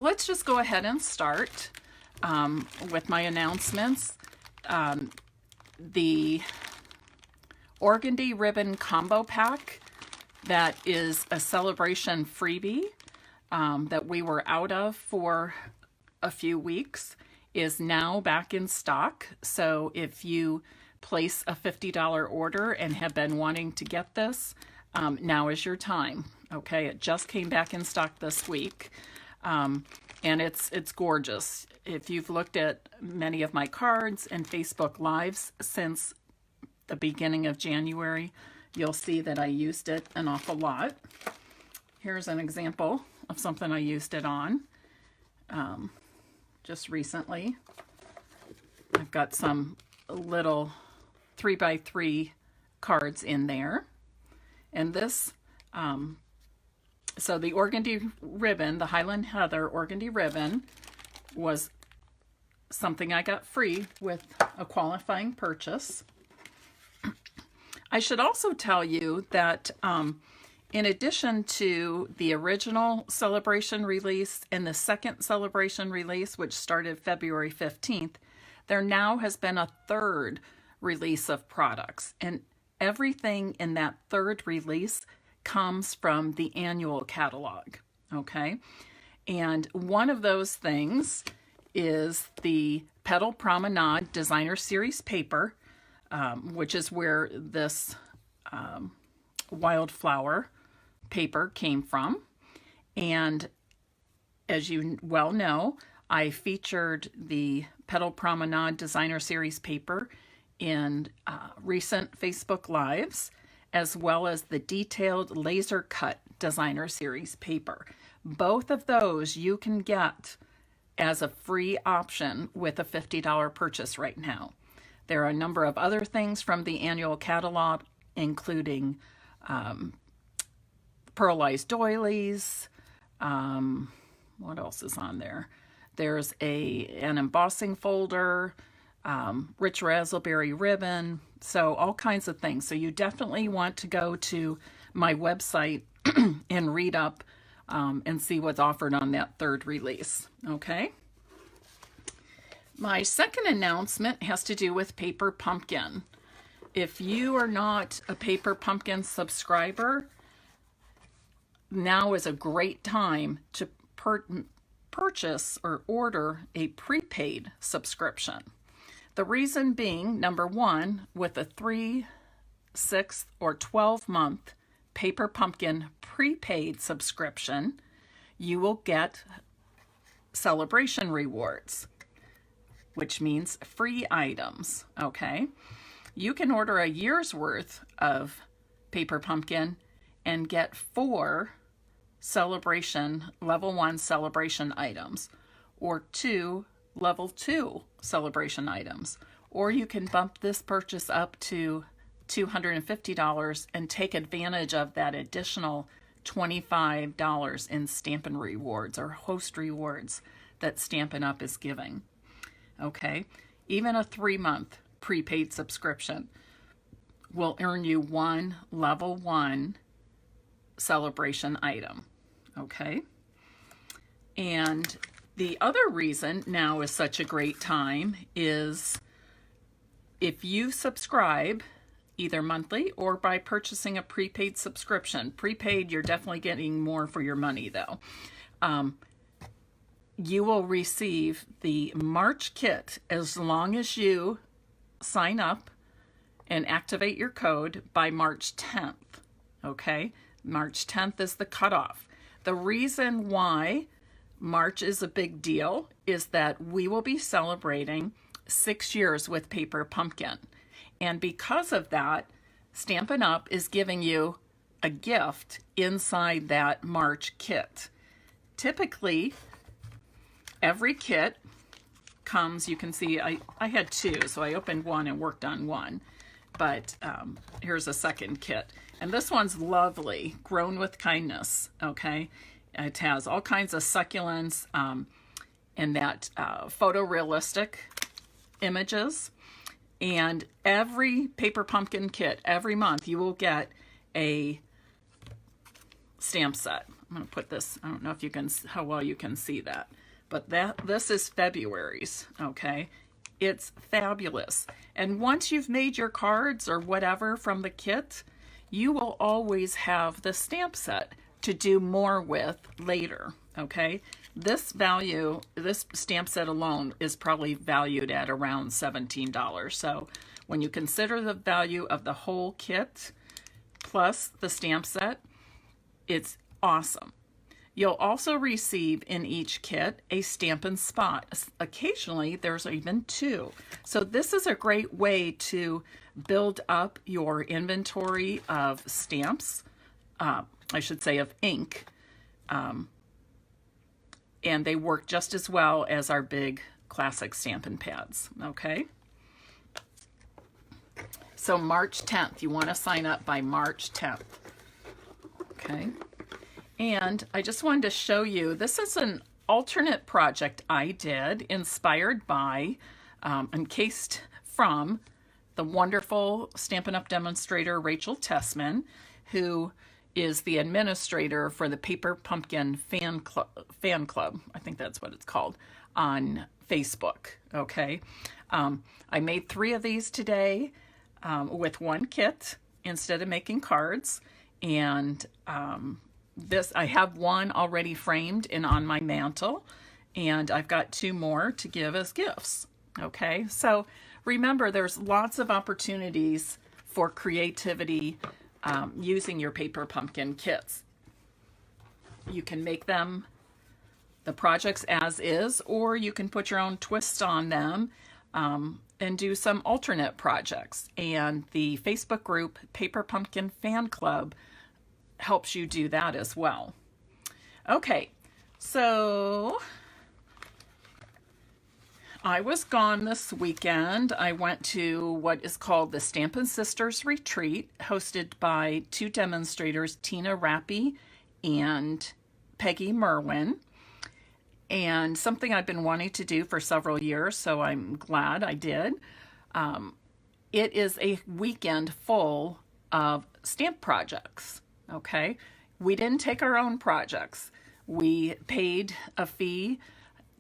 let's just go ahead and start with my announcements. The Organdy Ribbon Combo Pack, that is a celebration freebie that we were out of for a few weeks, is now back in stock. So if you place a $50 order and have been wanting to get this, now is your time. Okay, it just came back in stock this week, and it's gorgeous. If you've looked at many of my cards and Facebook Lives since the beginning of January, you'll see that I used it an awful lot. Here's an example of something I used it on just recently. I've got some little 3x3 cards in there. And this, so the Organdy ribbon, the Highland Heather Organdy ribbon, was something I got free with a qualifying purchase. I should also tell you that in addition to the original celebration release and the second celebration release, which started February 15th, there now has been a third release of products. And everything in that third release comes from the annual catalog, okay? And one of those things is the Petal Promenade Designer Series paper, which is where this wildflower paper came from. And as you well know, I featured the Petal Promenade Designer Series paper in recent Facebook Lives, as well as the detailed laser cut Designer Series paper. Both of those you can get as a free option with a $50 purchase right now. There are a number of other things from the annual catalog, including pearlized doilies. What else is on there? There's an embossing folder, rich raspberry ribbon, so all kinds of things. So you definitely want to go to my website and read up and see what's offered on that third release, okay? My second announcement has to do with Paper Pumpkin. If you are not a Paper Pumpkin subscriber, now is a great time to purchase or order a prepaid subscription. The reason being, number one, with a 3, 6, or 12-month Paper Pumpkin prepaid subscription, you will get celebration rewards, which means free items, okay? You can order a year's worth of Paper Pumpkin and get 4 celebration, level 1 celebration items, or 2 level 2 celebration items. Or you can bump this purchase up to $250 and take advantage of that additional $25 in Stampin' Rewards or host rewards that Stampin' Up! Is giving. Okay, even a 3-month prepaid subscription will earn you 1 level 1 celebration item. Okay, and the other reason now is such a great time is if you subscribe either monthly or by purchasing a prepaid subscription. Prepaid, you're definitely getting more for your money though. You will receive the March kit as long as you sign up and activate your code by March 10th. Okay, March 10th is the cutoff. The reason why March is a big deal is that we will be celebrating 6 years with Paper Pumpkin. And because of that, Stampin' Up! Is giving you a gift inside that March kit. Typically, every kit comes, you can see I had 2, so I opened one and worked on one. But here's a second kit. And this one's lovely, grown with kindness, okay? It has all kinds of succulents and that photorealistic images. And every Paper Pumpkin kit, every month, you will get a stamp set, I'm going to put this, I don't know if you can, how well you can see that, but this is February's, okay? It's fabulous. And once you've made your cards or whatever from the kit, you will always have the stamp set to do more with later, okay? This stamp set alone is probably valued at around $17. So when you consider the value of the whole kit plus the stamp set, it's awesome. You'll also receive in each kit a Stampin' Spot. Occasionally, there's even 2. So this is a great way to build up your inventory of stamps, I should say of ink, and they work just as well as our big classic Stampin' Pads, okay? So March 10th, you want to sign up by March 10th, okay? And I just wanted to show you, this is an alternate project I did inspired by, encased from the wonderful Stampin' Up! Demonstrator Rachel Tessman, who is the administrator for the Paper Pumpkin fan club, I think that's what it's called, on Facebook, okay? I made 3 of these today with one kit instead of making cards, and I have one already framed and on my mantle, and I've got 2 more to give as gifts. Okay, so remember, there's lots of opportunities for creativity using your Paper Pumpkin kits. You can make them, the projects as is, or you can put your own twist on them and do some alternate projects. And the Facebook group Paper Pumpkin Fan Club helps you do that as well. Okay, so I was gone this weekend. I went to what is called the Stampin' Sisters Retreat, hosted by 2 demonstrators, Tina Rappy and Peggy Merwin. And something I've been wanting to do for several years, so I'm glad I did. It is a weekend full of stamp projects. Okay, we didn't take our own projects. We paid a fee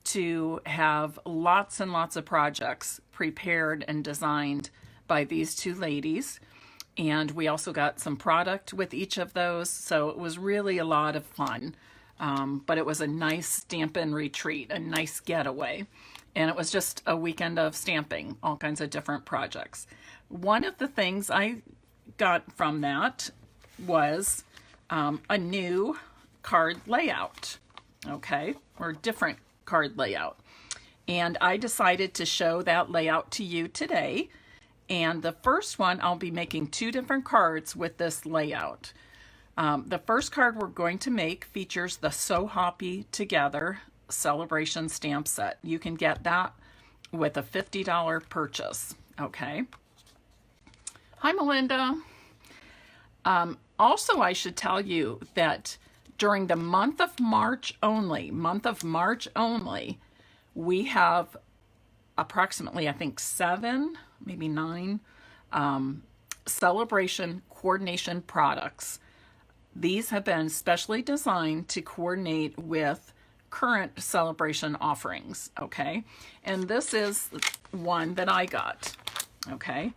to have lots and lots of projects prepared and designed by these 2 ladies. And we also got some product with each of those. So it was really a lot of fun. But it was a nice Stampin' retreat, a nice getaway. And it was just a weekend of stamping, all kinds of different projects. One of the things I got from that was a new card layout, okay, or different card layout. And I decided to show that layout to you today. And the first one, I'll be making 2 different cards with this layout. The first card we're going to make features the So Hoppy Together Celebration stamp set. You can get that with a $50 purchase, okay? Hi, Melinda. Also, I should tell you that during the month of March only, we have approximately, I think, 7, maybe 9 celebration coordination products. These have been specially designed to coordinate with current celebration offerings, okay? And this is one that I got, okay?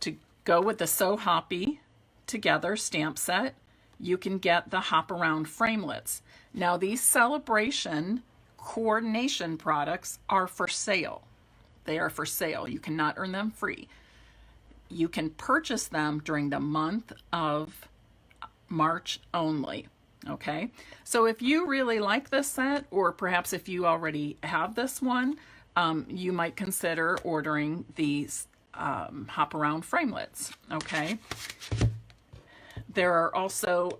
To go with the So Hoppy Together stamp set, you can get the Hop Around framelits. Now, these celebration coordination products are for sale. They are for sale. You cannot earn them free. You can purchase them during the month of March only, okay? So if you really like this set, or perhaps if you already have this one, you might consider ordering these Hop Around framelits, okay? There are also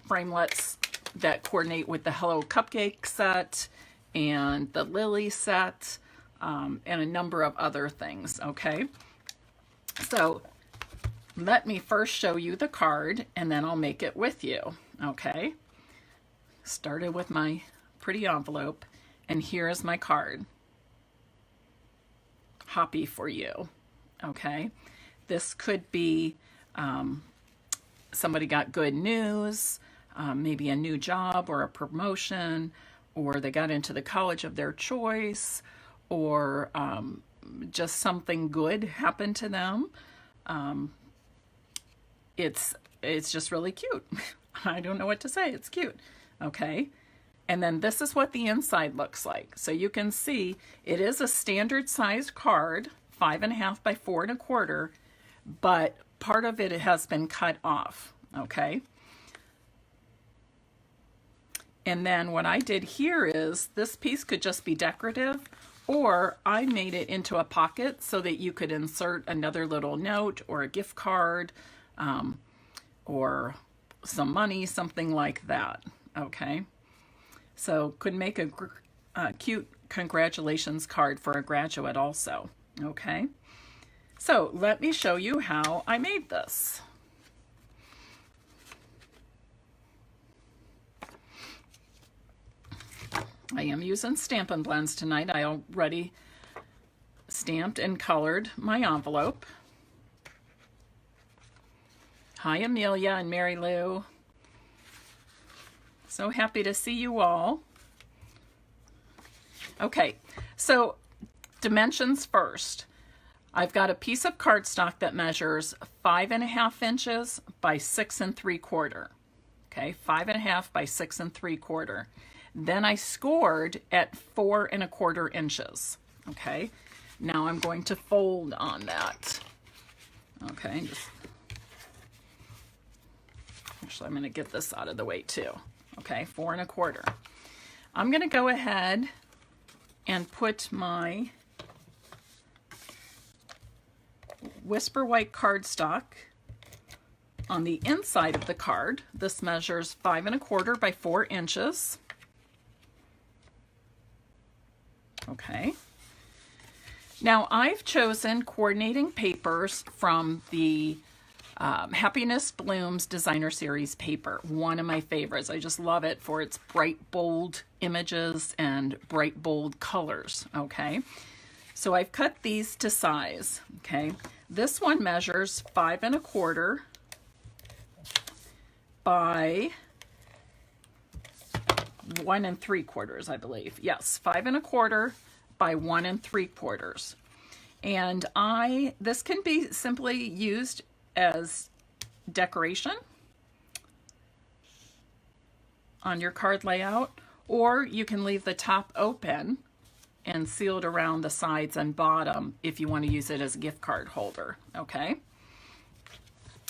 framelits that coordinate with the Hello Cupcake set and the Lily set and a number of other things, okay? So let me first show you the card and then I'll make it with you, okay? Started with my pretty envelope and here is my card. Hoppy for you, okay? This could be somebody got good news, maybe a new job or a promotion, or they got into the college of their choice, or just something good happened to them. It's just really cute. I don't know what to say. It's cute. Okay. And then this is what the inside looks like. So you can see it is a standard size card, 5.5 by 4.25, but part of it has been cut off. Okay. And then what I did here is this piece could just be decorative, or I made it into a pocket so that you could insert another little note or a gift card, or some money, something like that. Okay. So could make a cute congratulations card for a graduate also. Okay. So let me show you how I made this. I am using Stampin' Blends tonight. I already stamped and colored my envelope. Hi, Amelia and Mary Lou. So happy to see you all. Okay, so dimensions first. I've got a piece of cardstock that measures 5.5 inches by 6 3/4. Okay, 5.5 by 6 3/4. Then I scored at 4.25 inches. Okay, now I'm going to fold on that. Okay, actually I'm going to get this out of the way too. Okay, 4.25. I'm going to go ahead and put my Whisper White cardstock on the inside of the card. This measures 5.25 by 4 inches. Okay. Now I've chosen coordinating papers from the Happiness Blooms Designer Series paper, one of my favorites. I just love it for its bright, bold images and bright, bold colors. Okay. So I've cut these to size. Okay. This one measures 5.25 by 1 3/4, I believe. Yes, 5.25 by 1 3/4. And this can be simply used as decoration on your card layout, or you can leave the top open and seal it around the sides and bottom if you want to use it as a gift card holder. Okay.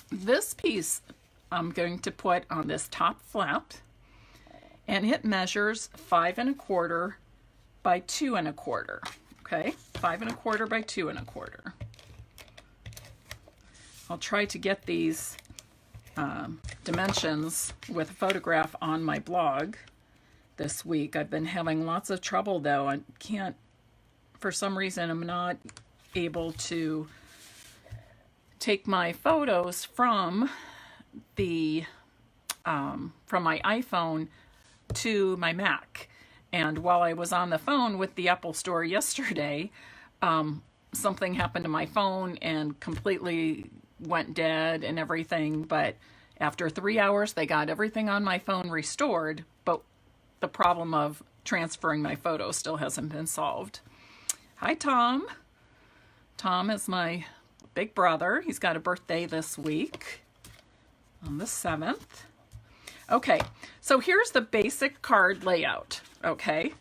This piece I'm going to put on this top flap, and it measures 5.25 by 2.25. Okay, 5.25 by 2.25. I'll try to get these dimensions with a photograph on my blog this week. I've been having lots of trouble though. I can't, for some reason, I'm not able to take my photos from the from my iPhone to my Mac. And while I was on the phone with the Apple Store yesterday, something happened to my phone and completely went dead and everything. But after 3 hours, they got everything on my phone restored. But the problem of transferring my photos still hasn't been solved. Hi, Tom. Tom is my big brother. He's got a birthday this week on the 7th. Okay, so here's the basic card layout. Okay,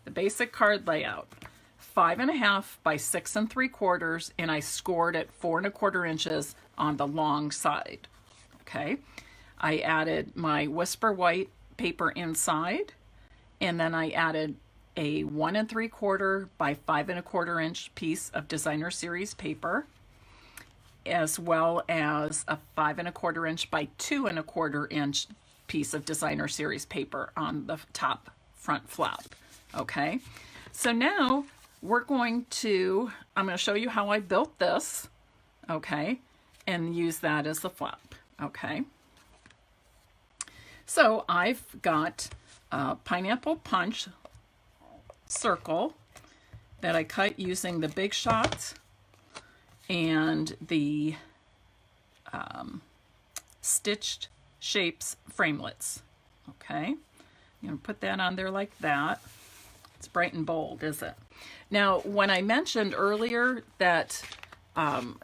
the basic card layout. 5.5 by 6 3/4, and I scored at 4.25 inches on the long side. Okay, I added my Whisper White paper inside, and then I added a 1 3/4 by 5.25 inch piece of Designer Series paper, as well as a 5.25 inch by 2.25 inch piece of Designer Series paper on the top front flap. Okay, so now I'm going to show you how I built this, okay, and use that as the flap. Okay, so I've got a pineapple punch circle that I cut using the Big Shot and the stitched shapes framelits. Okay, I'm going to put that on there like that. It's bright and bold, is it? Now, when I mentioned earlier that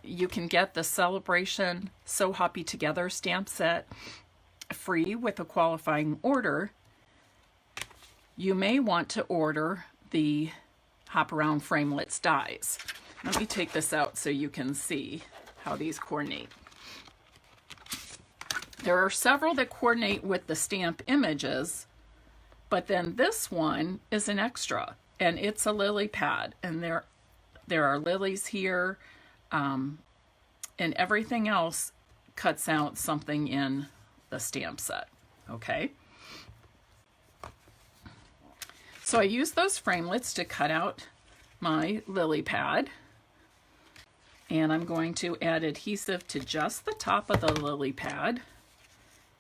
you can get the Sale-a-bration So Hoppy Together stamp set free with a qualifying order, you may want to order the Hop Around Framelits dies. Let me take this out so you can see how these coordinate. There are several that coordinate with the stamp images, but then this one is an extra, and it's a lily pad, and there are lilies here, and everything else cuts out something in the stamp set. Okay. So I use those framelits to cut out my lily pad, and I'm going to add adhesive to just the top of the lily pad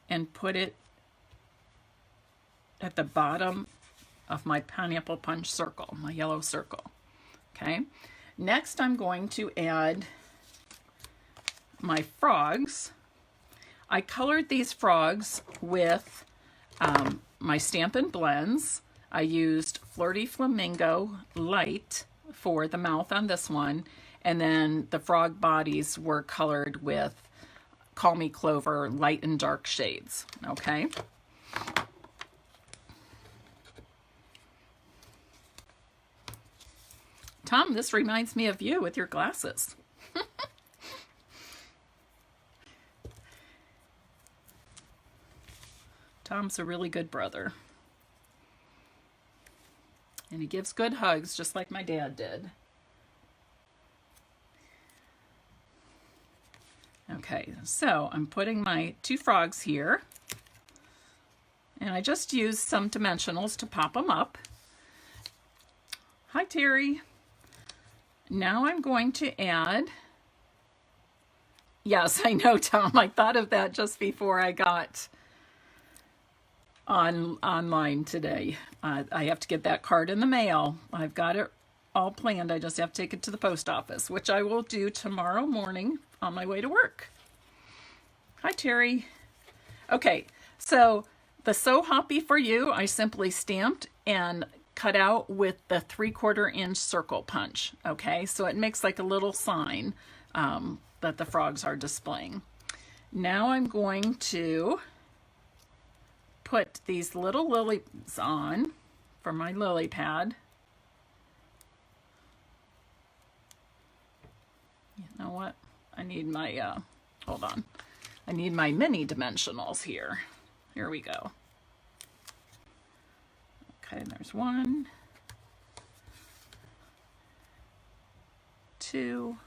and put it at the bottom of my pineapple punch circle, my yellow circle. Okay. Next, I'm going to add my frogs. I colored these frogs with my Stampin' Blends. I used Flirty Flamingo Light for the mouth on this one, and then the frog bodies were colored with Call Me Clover light and dark shades. Okay. Tom, this reminds me of you with your glasses. Tom's a really good brother. And he gives good hugs, just like my dad did. Okay, so I'm putting my two frogs here. And I just used some dimensionals to pop them up. Hi, Terry. Now I'm going to add, yes, I know, Tom, I thought of that just before I got online today. I have to get that card in the mail. I've got it all planned. I just have to take it to the post office, which I will do tomorrow morning on my way to work. Hi, Terry. Okay, so the So Hoppy for You, I simply stamped and cut out with the 3/4 inch circle punch. Okay, so it makes like a little sign that the frogs are displaying. Now I'm going to put these little lilies on for my lily pad. You know what? I need my, hold on. I need my mini dimensionals here. Here we go. Okay, there's 1, 2,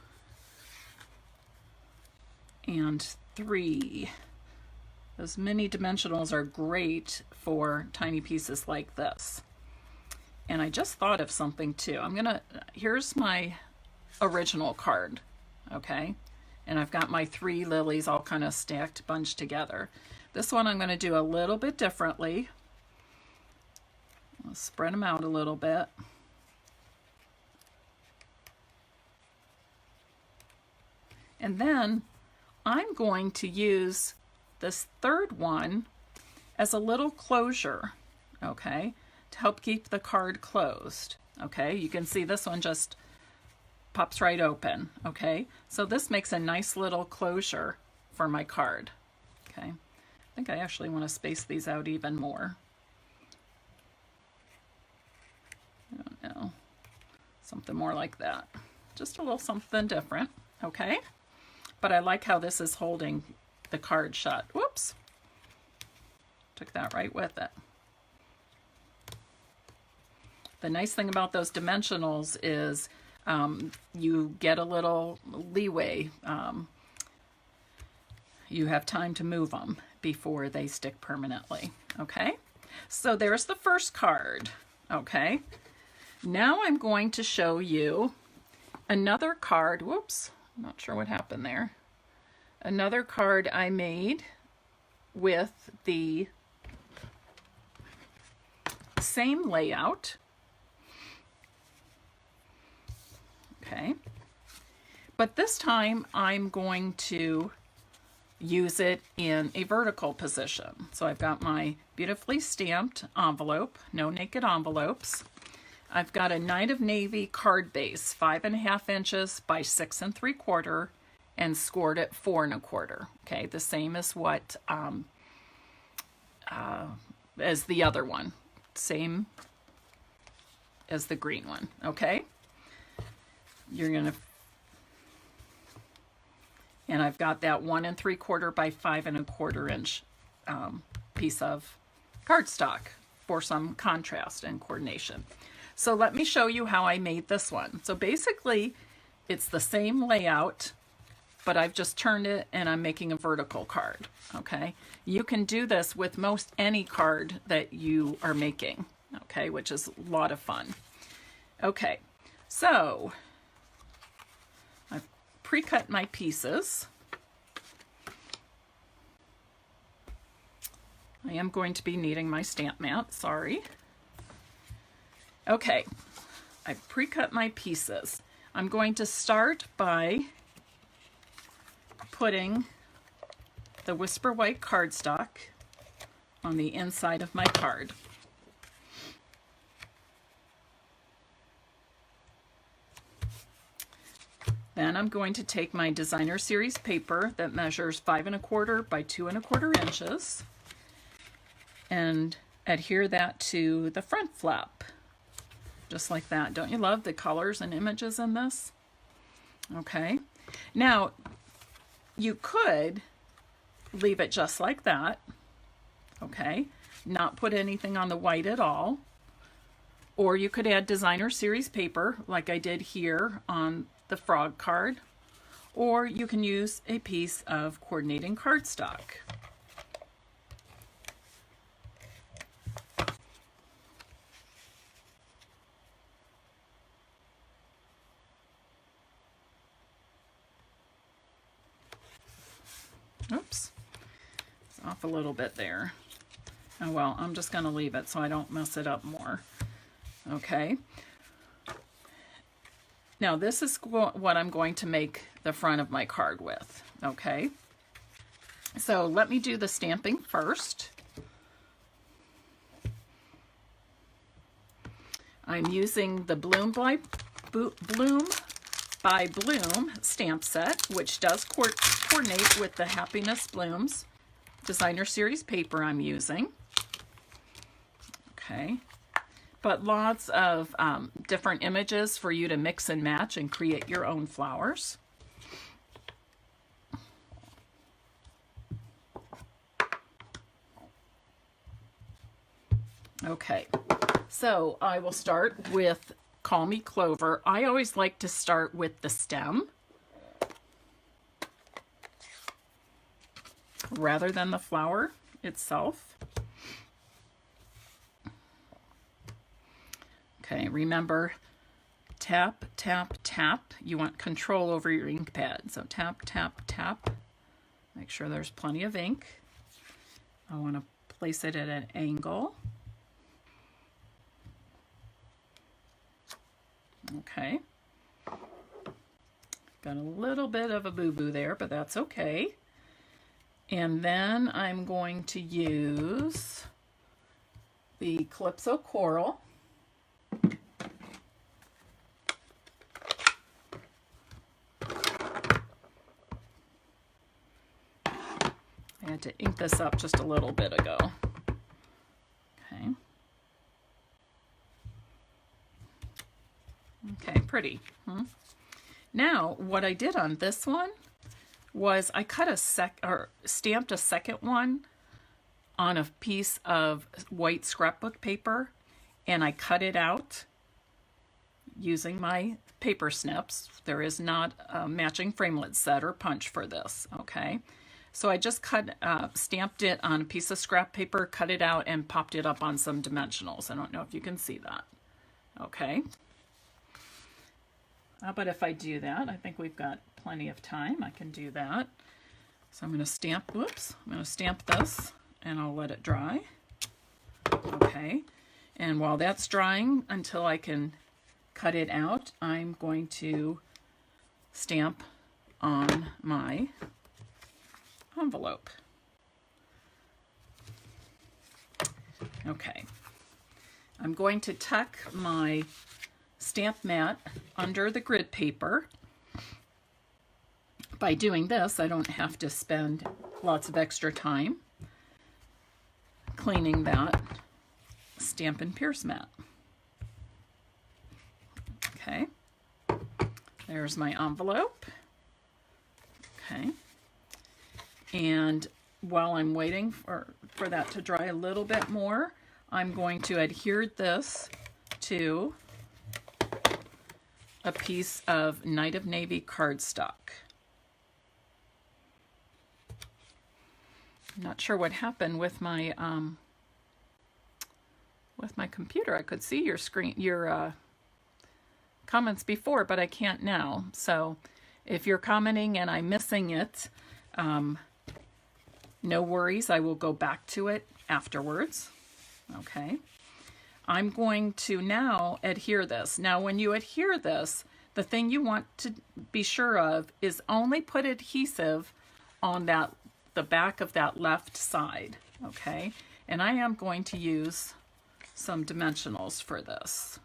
and 3. Those mini dimensionals are great for tiny pieces like this. And I just thought of something too. Here's my original card, okay? And I've got my 3 lilies all kind of stacked, bunched together. This one I'm going to do a little bit differently. I'll spread them out a little bit. And then I'm going to use this third one as a little closure, okay, to help keep the card closed. Okay, you can see this one just pops right open. Okay, so this makes a nice little closure for my card. Okay, I think I actually want to space these out even more. I don't know, something more like that. Just a little something different, okay? But I like how this is holding the card shut. Whoops, took that right with it. The nice thing about those dimensionals is you get a little leeway. You have time to move them before they stick permanently, okay? So there's the first card, okay? Now I'm going to show you another card. Whoops, I'm not sure what happened there. Another card I made with the same layout. Okay, but this time I'm going to use it in a vertical position. So I've got my beautifully stamped envelope, no naked envelopes. I've got a Night of Navy card base, 5.5 inches by 6 3/4, and scored at 4 1/4. Okay, the same as what as the other one, same as the green one. Okay, you're gonna, and I've got that 1 3/4 by 5 1/4 inch piece of cardstock for some contrast and coordination. So let me show you how I made this one. So basically, it's the same layout, but I've just turned it and I'm making a vertical card, okay? You can do this with most any card that you are making, okay, which is a lot of fun. Okay, so I've pre-cut my pieces. I am going to be needing my stamp mat, sorry. Okay, I've pre-cut my pieces. I'm going to start by putting the Whisper White cardstock on the inside of my card. Then I'm going to take my designer series paper that measures 5 1/4 by 2 1/4 inches and adhere that to the front flap. Just like that. Don't you love the colors and images in this? Okay. Now, you could leave it just like that. Okay. Not put anything on the white at all. Or you could add designer series paper like I did here on the frog card. Or you can use a piece of coordinating cardstock. Oops, it's off a little bit there. Oh well, I'm just going to leave it so I don't mess it up more. Okay. Now this is what I'm going to make the front of my card with. Okay. So let me do the stamping first. I'm using the Bloom by Bloom stamp set, which does coordinate with the Happiness Blooms designer series paper I'm using. Okay, but lots of different images for you to mix and match and create your own flowers. Okay, so I will start with Call Me Clover. I always like to start with the stem rather than the flower itself. Okay, remember, tap, tap, tap. You want control over your ink pad. So tap, tap, tap. Make sure there's plenty of ink. I want to place it at an angle. Okay. Got a little bit of a boo-boo there, but that's okay. And then I'm going to use the Calypso Coral. I had to ink this up just a little bit ago. Okay. Okay, pretty. Now, what I did on this one was I cut stamped a second one on a piece of white scrapbook paper, and I cut it out using my paper snips. There is not a matching framelit set or punch for this, okay? So I just stamped it on a piece of scrap paper, cut it out, and popped it up on some dimensionals. I don't know if you can see that, okay? How about if I do that? I think we've got plenty of time. I can do that. So I'm going to stamp, whoops, I'm going to stamp this and I'll let it dry. Okay, and while that's drying, until I can cut it out, I'm going to stamp on my envelope. Okay, I'm going to tuck my stamp mat under the grid paper. By doing this, I don't have to spend lots of extra time cleaning that Stampin' Pierce mat. Okay, there's my envelope. Okay, and while I'm waiting for that to dry a little bit more, I'm going to adhere this to a piece of Night of Navy cardstock. I'm not sure what happened with my computer. I could see your screen, your comments before, but I can't now. So if you're commenting and I'm missing it, no worries. I will go back to it afterwards. Okay. I'm going to now adhere this. Now, when you adhere this, the thing you want to be sure of is only put adhesive on the back of that left side. Okay. And I am going to use some dimensionals for this.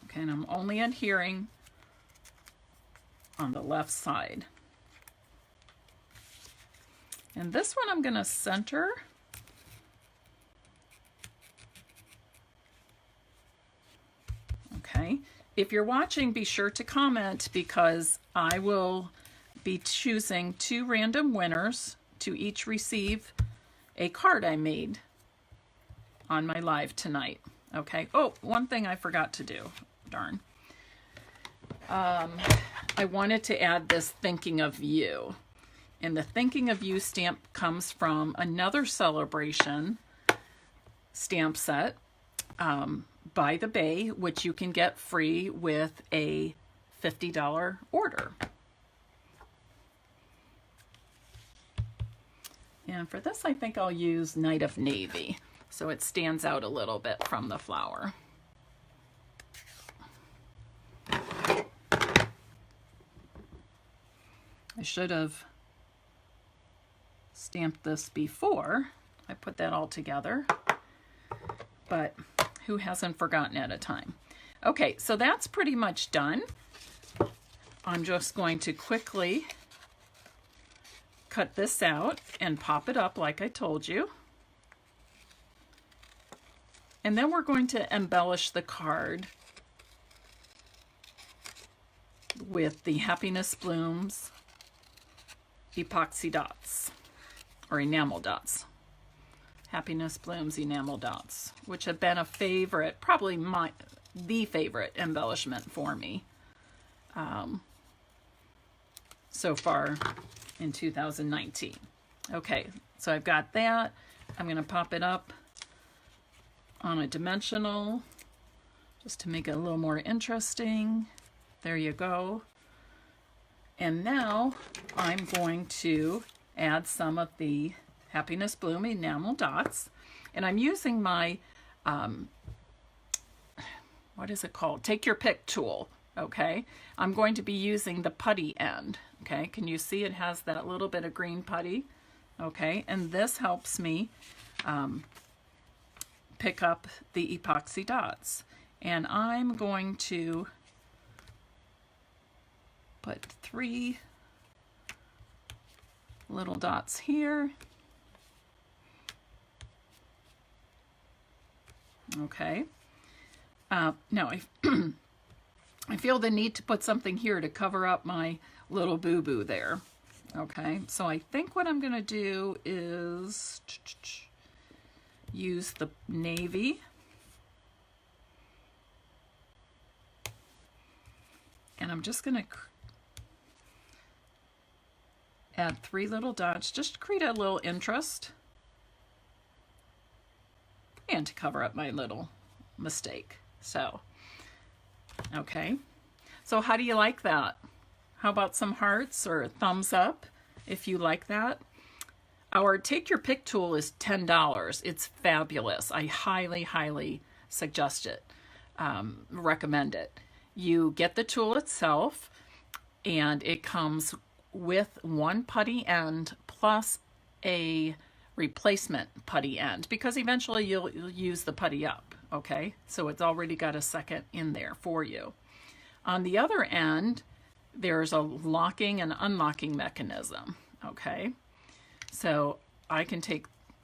Okay, and I'm only adhering on the left side. And this one I'm going to center. Okay, if you're watching, be sure to comment, because I will be choosing 2 random winners to each receive a card I made on my live tonight. Okay, oh, one thing I forgot to do, darn. I wanted to add this Thinking of You. And the Thinking of You stamp comes from another Sale-a-bration stamp set by the Bay, which you can get free with a $50 order. And for this, I think I'll use Night of Navy, so it stands out a little bit from the flower. I should have stamped this before I put that all together, but who hasn't forgotten at a time? Okay, so that's pretty much done. I'm just going to quickly cut this out and pop it up like I told you. And then we're going to embellish the card with the Happiness Blooms epoxy dots, or enamel dots. Happiness Blooms enamel dots, which have been a favorite, probably the favorite embellishment for me so far in 2019. Okay, so I've got that. I'm going to pop it up on a dimensional just to make it a little more interesting. There you go. And now I'm going to add some of the Happiness Bloom enamel dots, and I'm using my what is it called? Take Your Pick tool. Okay, I'm going to be using the putty end. Okay, can you see it has that little bit of green putty? Okay, and this helps me pick up the epoxy dots. And I'm going to put 3 little dots here. Okay. Now I feel the need to put something here to cover up my little boo-boo there. Okay, so I think what I'm going to do is use the navy. And I'm just going to add 3 little dots just to create a little interest and to cover up my little mistake. So, okay. So how do you like that? How about some hearts or a thumbs up if you like that? Our Take Your Pick tool is $10. It's fabulous. I highly, highly suggest it, recommend it. You get the tool itself, and it comes with one putty end plus a replacement putty end, because eventually you'll use the putty up, okay? So it's already got a second in there for you. On the other end, there's a locking and unlocking mechanism, okay? So I can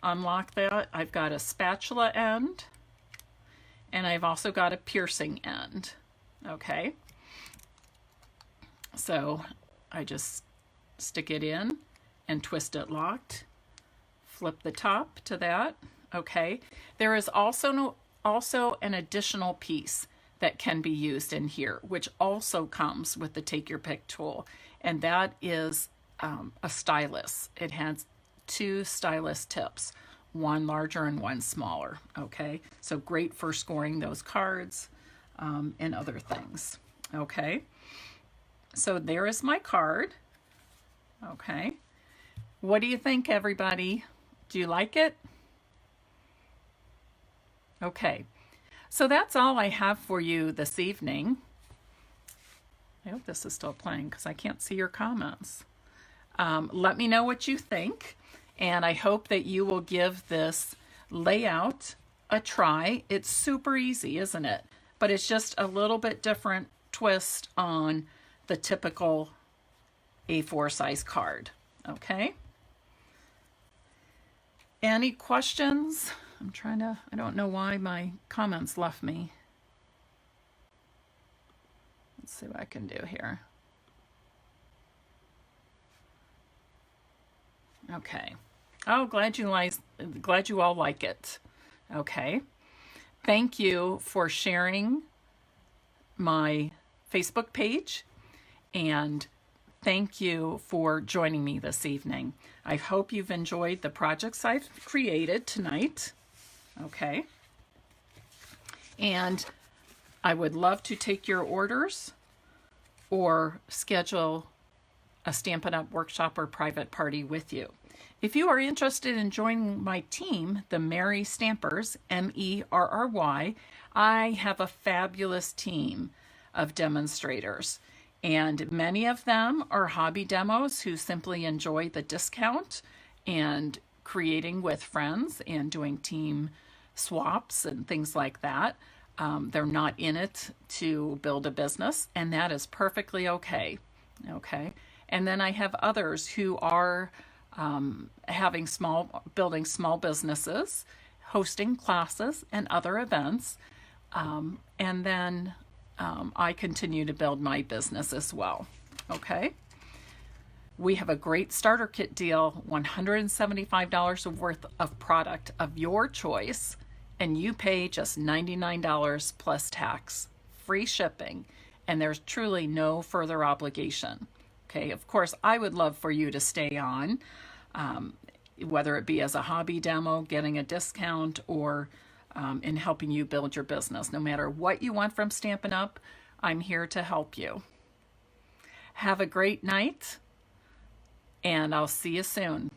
unlock that. I've got a spatula end, and I've also got a piercing end, okay? So I just stick it in and twist it locked, flip the top to that, okay? There is also an additional piece that can be used in here, which also comes with the Take Your Pick tool, and that is a stylus. It has two stylus tips, one larger and one smaller, okay? So great for scoring those cards and other things, okay? So there is my card, okay? What do you think, everybody? Do you like it? Okay, so that's all I have for you this evening. I hope this is still playing because I can't see your comments. Let me know what you think, and I hope that you will give this layout a try. It's super easy, isn't it? But it's just a little bit different twist on the typical A4 size card, okay? Any questions? I don't know why my comments left me. Let's see what I can do here. Okay. Oh, glad you all like it. Okay. Thank you for sharing my Facebook page, and thank you for joining me this evening. I hope you've enjoyed the projects I've created tonight. Okay. And I would love to take your orders or schedule a Stampin' Up! Workshop or private party with you. If you are interested in joining my team, the Merry Stampers, MERRY, I have a fabulous team of demonstrators, and many of them are hobby demos who simply enjoy the discount and creating with friends and doing team swaps and things like that. They're not in it to build a business, and that is perfectly okay. Okay. And then I have others who are building small businesses, hosting classes and other events. And then I continue to build my business as well. Okay. We have a great starter kit deal, $175 worth of product of your choice, and you pay just $99 plus tax, free shipping, and there's truly no further obligation. Okay, of course, I would love for you to stay on, whether it be as a hobby demo, getting a discount, or in helping you build your business. No matter what you want from Stampin' Up, I'm here to help you. Have a great night, and I'll see you soon.